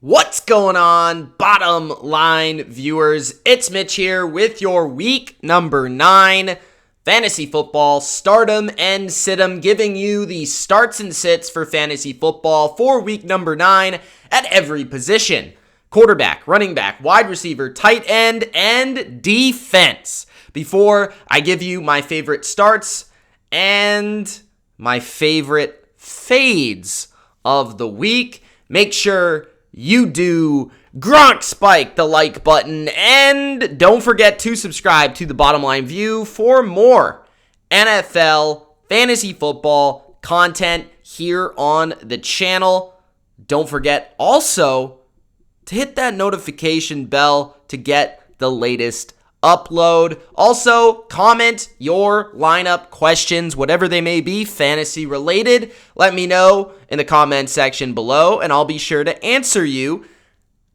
What's going on, bottom line viewers? It's Mitch here with your week number 9 fantasy football stardom and situm, giving you the starts and sits for fantasy football for week number 9 at every position: quarterback, running back, wide receiver, tight end, and defense. Before I give you my favorite starts and my favorite fades of the week, make sure you do Gronk spike the like button, and don't forget to subscribe to the Bottom Line View for more NFL fantasy football content here on the channel. Don't forget also to hit that notification bell to get the latest upload. Also, comment your lineup questions, whatever they may be, fantasy related. Let me know in the comment section below, and I'll be sure to answer you.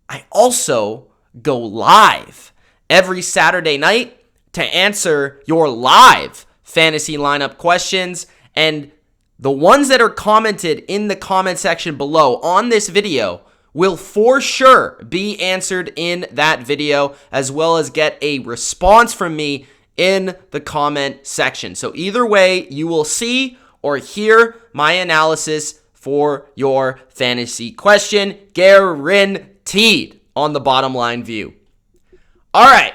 I also go live every Saturday night to answer your live fantasy lineup questions, and the ones that are commented in the comment section below on this video will for sure be answered in that video, as well as get a response from me in the comment section. So either way, you will see or hear my analysis for your fantasy question, guaranteed, on the Bottom Line View. All right,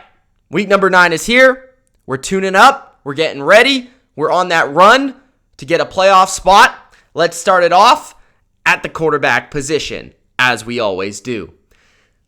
week number 9 is here. We're tuning up. We're getting ready. We're on that run to get a playoff spot. Let's start it off at the quarterback position, as we always do.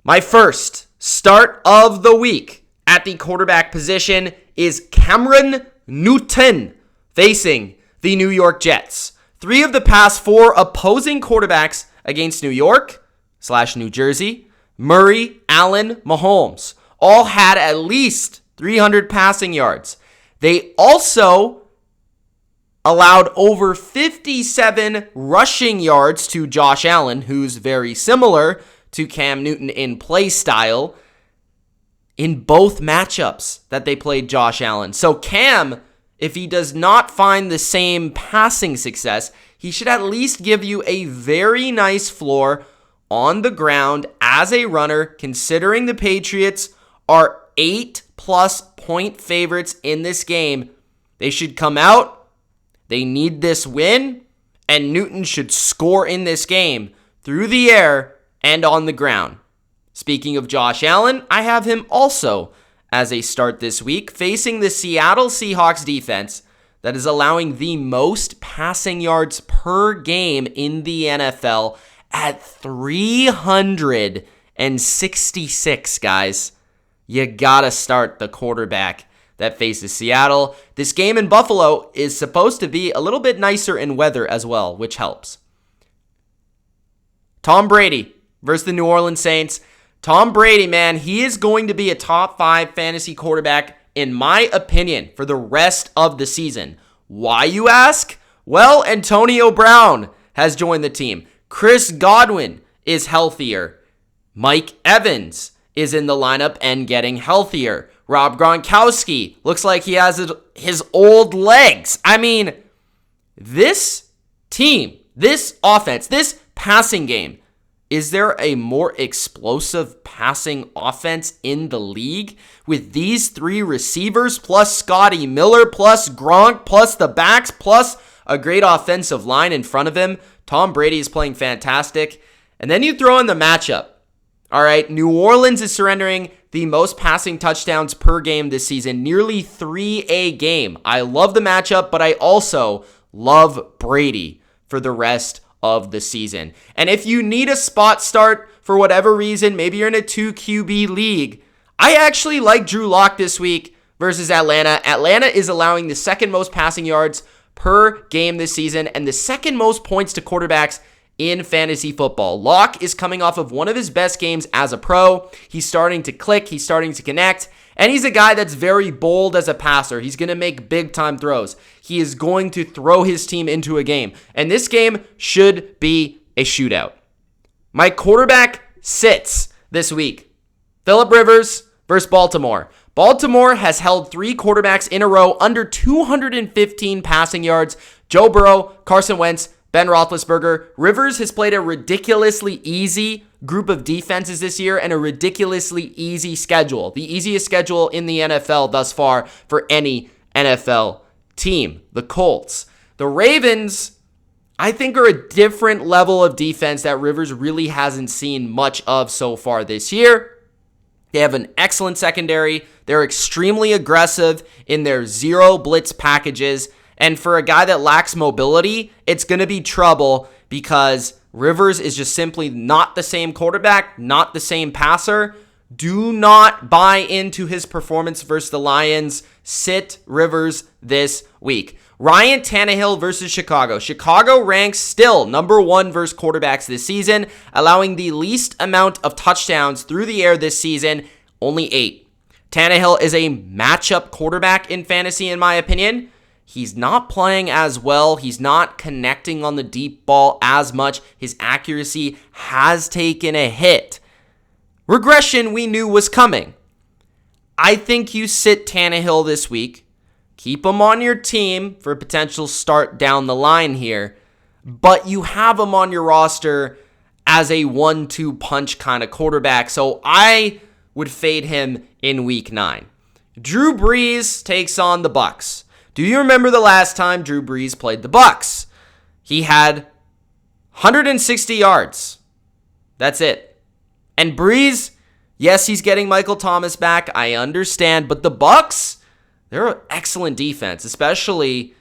My first start of the week at the quarterback position is Cameron Newton facing the New York Jets. 3 of the past 4 opposing quarterbacks against New York/New Jersey, Murray, Allen, Mahomes, all had at least 300 passing yards. They also allowed over 57 rushing yards to Josh Allen, who's very similar to Cam Newton in play style, in both matchups that they played Josh Allen. So Cam, if he does not find the same passing success, he should at least give you a very nice floor on the ground as a runner, considering the Patriots are 8+ point favorites in this game. They should come out. They need this win, and Newton should score in this game through the air and on the ground. Speaking of Josh Allen, I have him also as a start this week, facing the Seattle Seahawks defense that is allowing the most passing yards per game in the NFL at 366, guys. You gotta start the quarterback that faces Seattle. This game in Buffalo is supposed to be a little bit nicer in weather as well, which helps. Tom Brady versus the New Orleans Saints. Tom Brady, man, he is going to be a top 5 fantasy quarterback, in my opinion, for the rest of the season. Why, you ask? Well, Antonio Brown has joined the team. Chris Godwin is healthier. Mike Evans is in the lineup and getting healthier. Rob Gronkowski looks like he has his old legs. I mean, this team, this offense, this passing game, is there a more explosive passing offense in the league? With these 3 receivers, plus Scotty Miller, plus Gronk, plus the backs, plus a great offensive line in front of him, Tom Brady is playing fantastic. And then you throw in the matchup. All right, New Orleans is surrendering the most passing touchdowns per game this season, nearly 3 a game. I love the matchup, but I also love Brady for the rest of the season. And if you need a spot start for whatever reason, maybe you're in a 2 QB league, I actually like Drew Lock this week versus Atlanta. Atlanta is allowing the 2nd most passing yards per game this season and the 2nd most points to quarterbacks in fantasy football. Locke is coming off of one of his best games as a pro. He's starting to click. He's starting to connect. And he's a guy that's very bold as a passer. He's going to make big-time throws. He is going to throw his team into a game. And this game should be a shootout. My quarterback sits this week: Phillip Rivers versus Baltimore. Baltimore has held 3 quarterbacks in a row under 215 passing yards. Joe Burrow, Carson Wentz, Ben Roethlisberger. Rivers has played a ridiculously easy group of defenses this year and a ridiculously easy schedule. The easiest schedule in the NFL thus far for any NFL team. The Colts. The Ravens, I think, are a different level of defense that Rivers really hasn't seen much of so far this year. They have an excellent secondary. They're extremely aggressive in their zero blitz packages. And for a guy that lacks mobility, it's going to be trouble because Rivers is just simply not the same quarterback, not the same passer. Do not buy into his performance versus the Lions. Sit Rivers this week. Ryan Tannehill versus Chicago. Chicago ranks still number 1 versus quarterbacks this season, allowing the least amount of touchdowns through the air this season, only 8. Tannehill is a matchup quarterback in fantasy, in my opinion. He's not playing as well. He's not connecting on the deep ball as much. His accuracy has taken a hit. Regression we knew was coming. I think you sit Tannehill this week. Keep him on your team for a potential start down the line here. But you have him on your roster as a 1-2 punch kind of quarterback. So I would fade him in week 9. Drew Brees takes on the Bucs. Do you remember the last time Drew Brees played the Bucs? He had 160 yards. That's it. And Brees, yes, he's getting Michael Thomas back. I understand. But the Bucs, they're an excellent defense, especially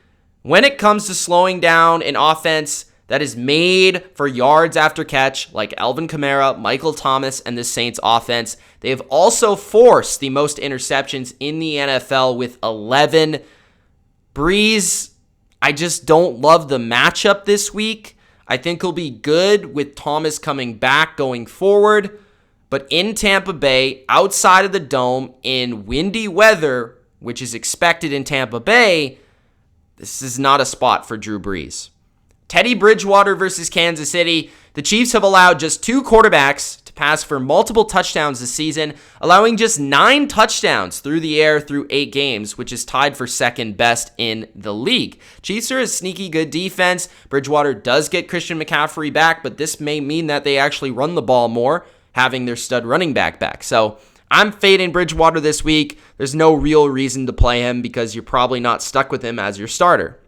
when it comes to slowing down an offense that is made for yards after catch, like Alvin Kamara, Michael Thomas, and the Saints offense. They have also forced the most interceptions in the NFL with 11. Brees, I just don't love the matchup this week. I think he'll be good with Thomas coming back going forward. But in Tampa Bay, outside of the dome, in windy weather, which is expected in Tampa Bay, this is not a spot for Drew Brees. Teddy Bridgewater versus Kansas City. The Chiefs have allowed just 2 quarterbacks to pass for multiple touchdowns this season, allowing just 9 touchdowns through the air through 8 games, which is tied for second best in the league. Chiefs are a sneaky good defense. Bridgewater does get Christian McCaffrey back, but this may mean that they actually run the ball more, having their stud running back. So I'm fading Bridgewater this week. There's no real reason to play him because you're probably not stuck with him as your starter.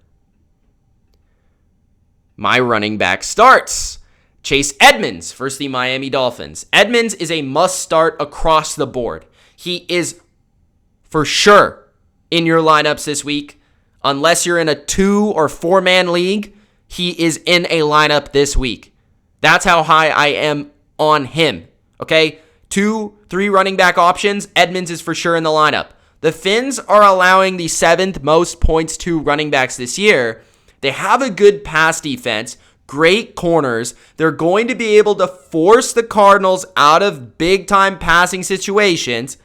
My running back starts. Chase Edmonds versus the Miami Dolphins. Edmonds is a must start across the board. He is for sure in your lineups this week. Unless you're in a 2 or 4-man league, he is in a lineup this week. That's how high I am on him. Okay? 2, 3 running back options. Edmonds is for sure in the lineup. The Finns are allowing the 7th most points to running backs this year. They have a good pass defense, great corners. They're going to be able to force the Cardinals out of big-time passing situations.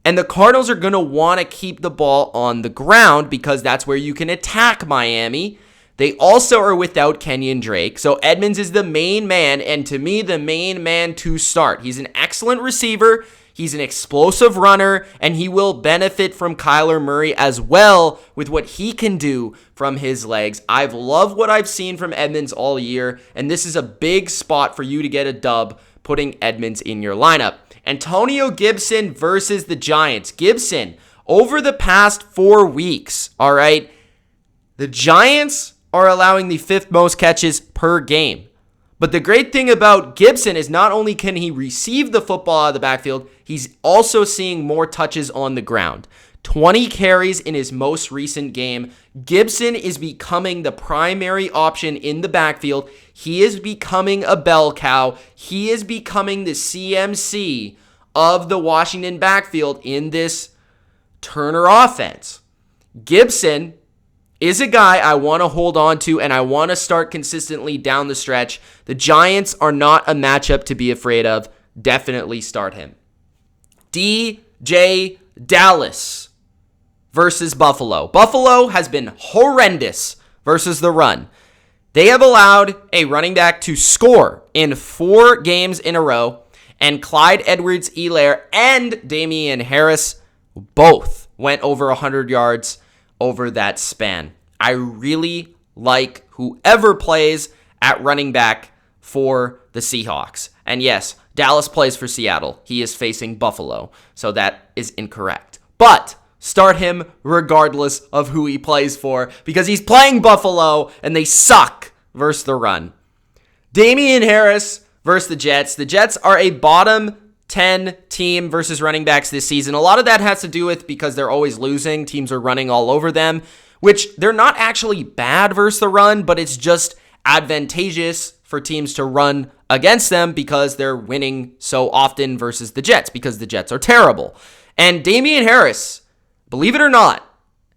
And the Cardinals are going to want to keep the ball on the ground because that's where you can attack Miami. They also are without Kenyon Drake. So Edmonds is the main man, and to me, the main man to start. He's an excellent receiver. He's an explosive runner, and he will benefit from Kyler Murray as well with what he can do from his legs. I've loved what I've seen from Edmonds all year, and this is a big spot for you to get a dub, putting Edmonds in your lineup. Antonio Gibson versus the Giants. Gibson, over the past 4 weeks, all right, the Giants are allowing the 5th most catches per game. But the great thing about Gibson is not only can he receive the football out of the backfield, he's also seeing more touches on the ground. 20 carries in his most recent game. Gibson is becoming the primary option in the backfield. He is becoming a bell cow. He is becoming the CMC of the Washington backfield in this Turner offense. Gibson is a guy I want to hold on to, and I want to start consistently down the stretch. The Giants are not a matchup to be afraid of. Definitely start him. DJ Dallas versus Buffalo. Buffalo has been horrendous versus the run. They have allowed a running back to score in 4 games in a row, and Clyde Edwards-Helaire and Damian Harris both went over 100 yards over that span. I really like whoever plays at running back for the Seahawks. And yes, Dallas plays for Seattle. He is facing Buffalo, so that is incorrect. But start him regardless of who he plays for because he's playing Buffalo and they suck versus the run. Damian Harris versus the Jets. The Jets are a bottom 10 team versus running backs this season. A lot of that has to do with because they're always losing. Teams are running all over them, which they're not actually bad versus the run, but it's just advantageous for teams to run against them because they're winning so often versus the Jets because the Jets are terrible. And Damian Harris, believe it or not,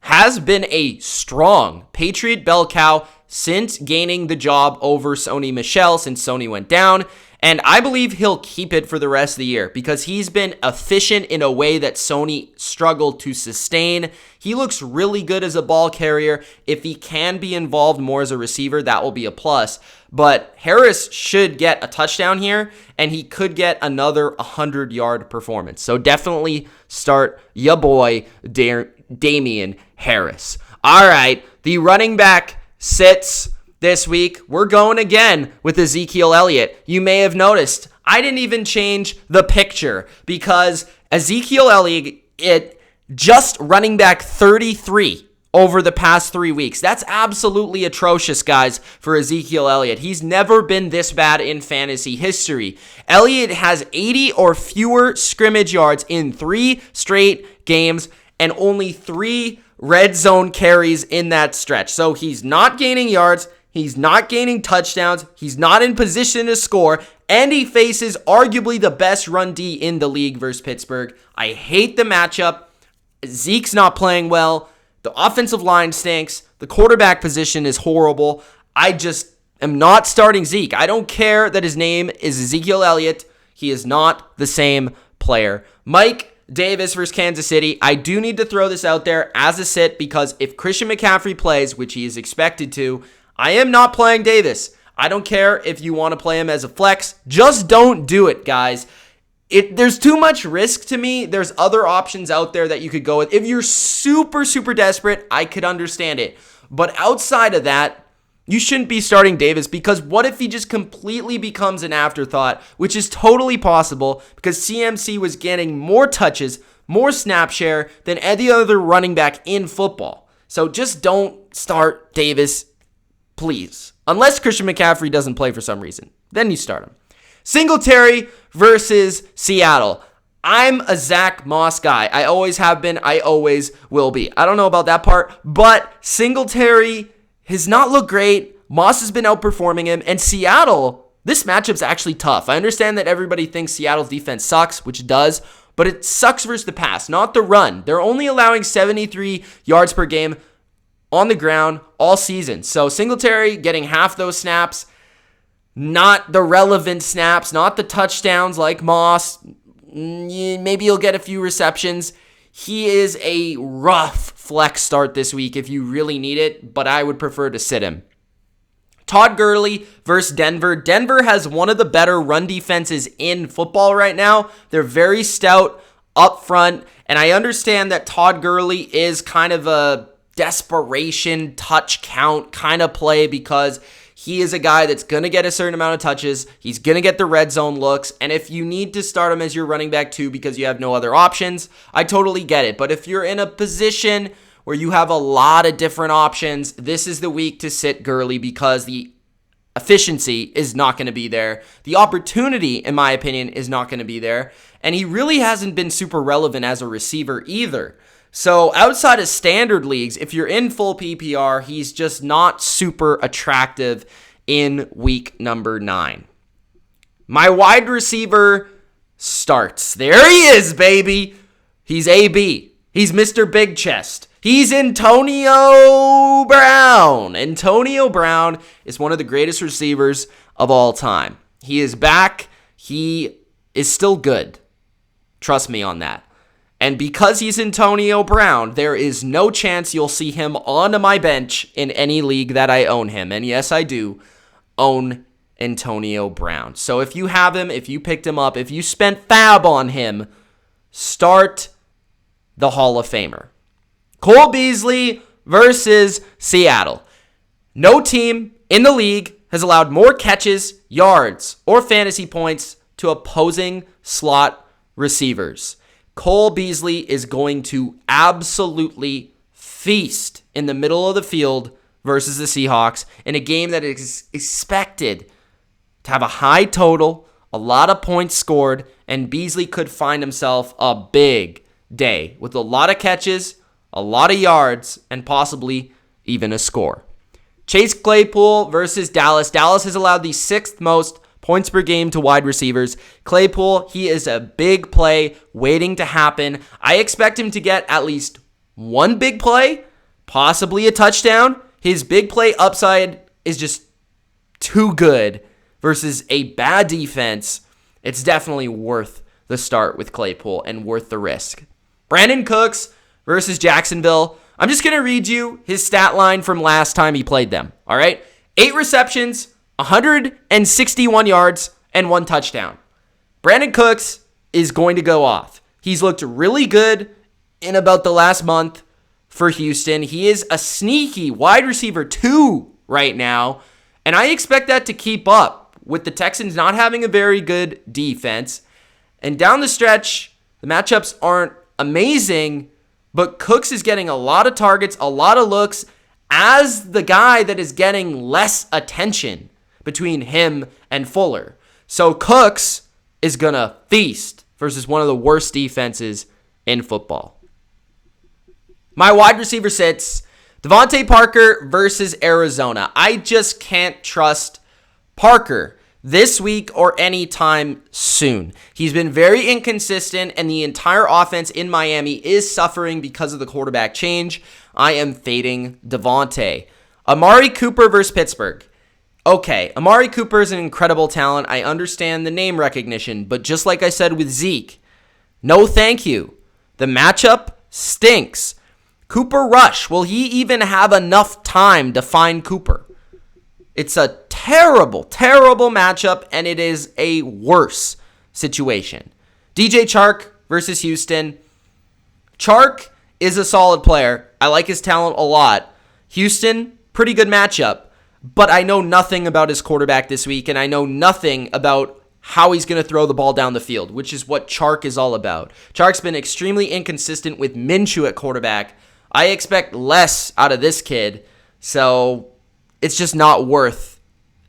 has been a strong Patriot bell cow since gaining the job over Sony Michel since Sony went down. And I believe he'll keep it for the rest of the year because he's been efficient in a way that Sony struggled to sustain. He looks really good as a ball carrier. If he can be involved more as a receiver, that will be a plus. But Harris should get a touchdown here, and he could get another 100-yard performance. So definitely start ya boy, Damian Harris. All right, the running back sits this week. We're going again with Ezekiel Elliott. You may have noticed I didn't even change the picture because Ezekiel Elliott just running back 33 over the past 3 weeks. That's absolutely atrocious, guys, for Ezekiel Elliott. He's never been this bad in fantasy history. Elliott has 80 or fewer scrimmage yards in 3 straight games and only 3 red zone carries in that stretch. So he's not gaining yards. He's not gaining touchdowns. He's not in position to score. And he faces arguably the best run D in the league versus Pittsburgh. I hate the matchup. Zeke's not playing well. The offensive line stinks. The quarterback position is horrible. I just am not starting Zeke. I don't care that his name is Ezekiel Elliott. He is not the same player. Mike Davis versus Kansas City. I do need to throw this out there as a sit because if Christian McCaffrey plays, which he is expected to, I am not playing Davis. I don't care if you want to play him as a flex. Just don't do it, guys. There's too much risk to me. There's other options out there that you could go with. If you're super, super desperate, I could understand it. But outside of that, you shouldn't be starting Davis because what if he just completely becomes an afterthought, which is totally possible because CMC was getting more touches, more snap share than any other running back in football. So just don't start Davis, please. Unless Christian McCaffrey doesn't play for some reason. Then you start him. Singletary versus Seattle. I'm a Zach Moss guy. I always have been. I always will be. I don't know about that part, but Singletary has not looked great. Moss has been outperforming him. And Seattle, this matchup's actually tough. I understand that everybody thinks Seattle's defense sucks, which it does, but it sucks versus the pass, not the run. They're only allowing 73 yards per game on the ground all season. So Singletary getting half those snaps, not the relevant snaps, not the touchdowns like Moss. Maybe he'll get a few receptions. He is a rough flex start this week if you really need it, but I would prefer to sit him. Todd Gurley versus Denver. Denver has one of the better run defenses in football right now. They're very stout up front, and I understand that Todd Gurley is kind of a desperation touch count kind of play because he is a guy that's going to get a certain amount of touches. He's going to get the red zone looks. And if you need to start him as your running back too because you have no other options, I totally get it. But if you're in a position where you have a lot of different options, this is the week to sit Gurley because the efficiency is not going to be there. The opportunity, in my opinion, is not going to be there. And he really hasn't been super relevant as a receiver either. So outside of standard leagues, if you're in full PPR, he's just not super attractive in week number 9. My wide receiver starts. There he is, baby. He's AB. He's Mr. Big Chest. He's Antonio Brown. Antonio Brown is one of the greatest receivers of all time. He is back. He is still good. Trust me on that. And because he's Antonio Brown, there is no chance you'll see him on my bench in any league that I own him. And yes, I do own Antonio Brown. So if you have him, if you picked him up, if you spent fab on him, start the Hall of Famer. Cole Beasley versus Seattle. No team in the league has allowed more catches, yards, or fantasy points to opposing slot receivers. Cole Beasley is going to absolutely feast in the middle of the field versus the Seahawks in a game that is expected to have a high total, a lot of points scored, and Beasley could find himself a big day with a lot of catches, a lot of yards, and possibly even a score. Chase Claypool versus Dallas. Dallas has allowed the 6th most points per game to wide receivers. Claypool, he is a big play waiting to happen. I expect him to get at least one big play, possibly a touchdown. His big play upside is just too good versus a bad defense. It's definitely worth the start with Claypool and worth the risk. Brandon Cooks versus Jacksonville. I'm just going to read you his stat line from last time he played them. All right. 8 receptions, 161 yards, and 1 touchdown. Brandon Cooks is going to go off. He's looked really good in about the last month for Houston. He is a sneaky wide receiver 2 right now, and I expect that to keep up with the Texans not having a very good defense. And down the stretch, the matchups aren't amazing, but Cooks is getting a lot of targets, a lot of looks as the guy that is getting less attention between him and Fuller. So Cooks is going to feast versus one of the worst defenses in football. My wide receiver sits, Devontae Parker versus Arizona. I just can't trust Parker this week or anytime soon. He's been very inconsistent, and the entire offense in Miami is suffering because of the quarterback change. I am fading Devontae. Amari Cooper versus Pittsburgh. Okay, Amari Cooper is an incredible talent. I understand the name recognition, but just like I said with Zeke, no thank you. The matchup stinks. Cooper Rush, will he even have enough time to find Cooper? It's a terrible, terrible matchup, and it is a worse situation. DJ Chark versus Houston. Chark is a solid player. I like his talent a lot. Houston, pretty good matchup, but I know nothing about his quarterback this week, and I know nothing about how he's going to throw the ball down the field, which is what Chark is all about. Chark's been extremely inconsistent with Minshew at quarterback. I expect less out of this kid, so it's just not worth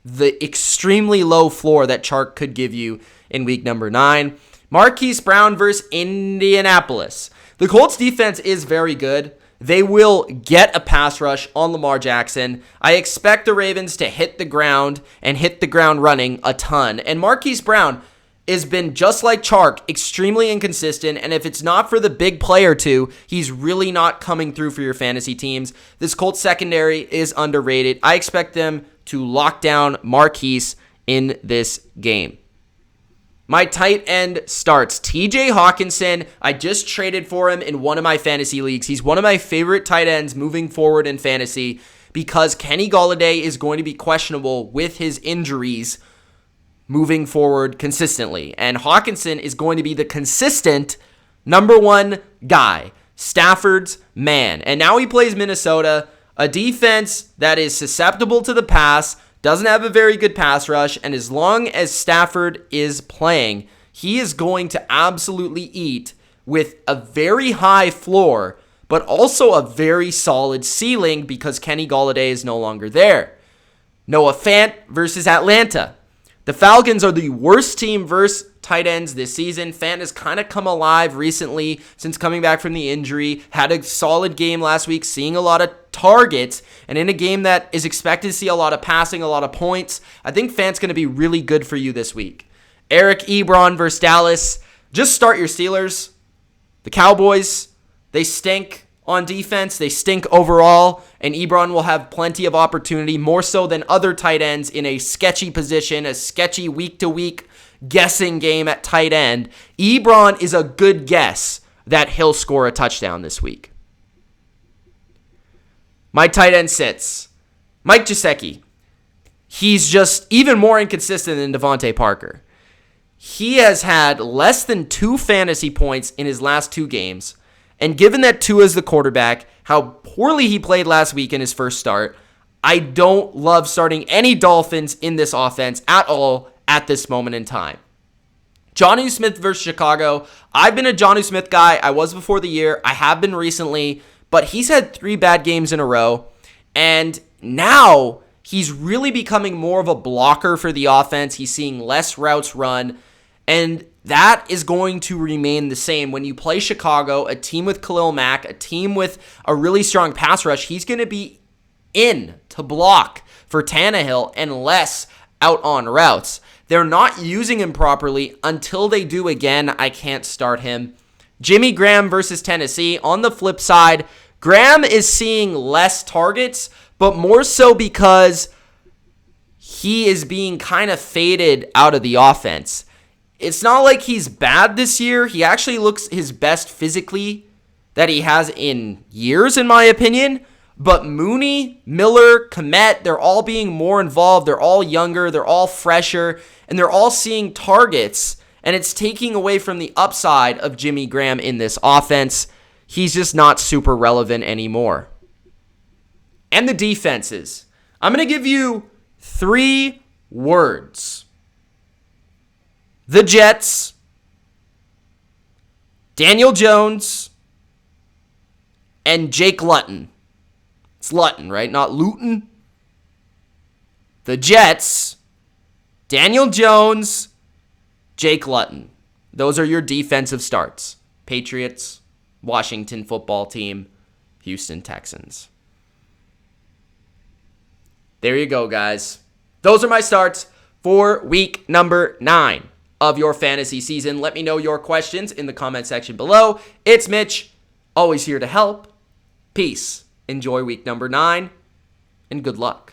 the extremely low floor that Chark could give you in week number 9. Marquise Brown versus Indianapolis. The Colts defense is very good. They will get a pass rush on Lamar Jackson. I expect the Ravens to hit the ground and hit the ground running a ton. And Marquise Brown has been just like Chark, extremely inconsistent, and if it's not for the big play or two, he's really not coming through for your fantasy teams. This Colts secondary is underrated. I expect them to lock down Marquise in this game. My tight end starts TJ Hawkinson. I just traded for him in one of my fantasy leagues. He's one of my favorite tight ends moving forward in fantasy because Kenny Golladay is going to be questionable with his injuries moving forward consistently. And Hawkinson is going to be the consistent number 1 guy, Stafford's man. And now he plays Minnesota, a defense that is susceptible to the pass, doesn't have a very good pass rush, and as long as Stafford is playing, he is going to absolutely eat with a very high floor, but also a very solid ceiling because Kenny Golladay is no longer there. Noah Fant versus Atlanta. The Falcons are the worst team versus tight ends this season. Fant has kind of come alive recently since coming back from the injury. Had a solid game last week, seeing a lot of targets. And in a game that is expected to see a lot of passing, a lot of points, I think Fant's going to be really good for you this week. Eric Ebron versus Dallas. Just start your Steelers. The Cowboys, they stink on defense. They stink overall, and Ebron will have plenty of opportunity, more so than other tight ends in a sketchy position, a sketchy week-to-week guessing game at tight end. Ebron is a good guess that he'll score a touchdown this week. My tight end sits. Mike Gesicki. He's just even more inconsistent than Devontae Parker. He has had less than 2 fantasy points in his last 2 games. And given that Tua is the quarterback, how poorly he played last week in his first start, I don't love starting any Dolphins in this offense at all at this moment in time. Jonnu Smith versus Chicago. I've been a Jonnu Smith guy. I was before the year. I have been recently, but he's had 3 bad games in a row. And now he's really becoming more of a blocker for the offense. He's seeing less routes run. And that is going to remain the same. When you play Chicago, a team with Khalil Mack, a team with a really strong pass rush, he's going to be in to block for Tannehill and less out on routes. They're not using him properly. Until they do again, I can't start him. Jimmy Graham versus Tennessee. On the flip side, Graham is seeing less targets, but more so because he is being kind of faded out of the offense. It's not like he's bad this year. He actually looks his best physically that he has in years, in my opinion. But Mooney, Miller, Kmet, they're all being more involved. They're all younger. They're all fresher. And they're all seeing targets. And it's taking away from the upside of Jimmy Graham in this offense. He's just not super relevant anymore. And the defenses. I'm going to give you 3 words. The Jets, Daniel Jones, and Jake Luton. It's Luton, right? Not Luton. The Jets, Daniel Jones, Jake Luton. Those are your defensive starts. Patriots, Washington football team, Houston Texans. There you go, guys. Those are my starts for week number 9 of your fantasy season. Let me know your questions in the comment section below. It's Mitch, always here to help. Peace. Enjoy week number 9, and good luck.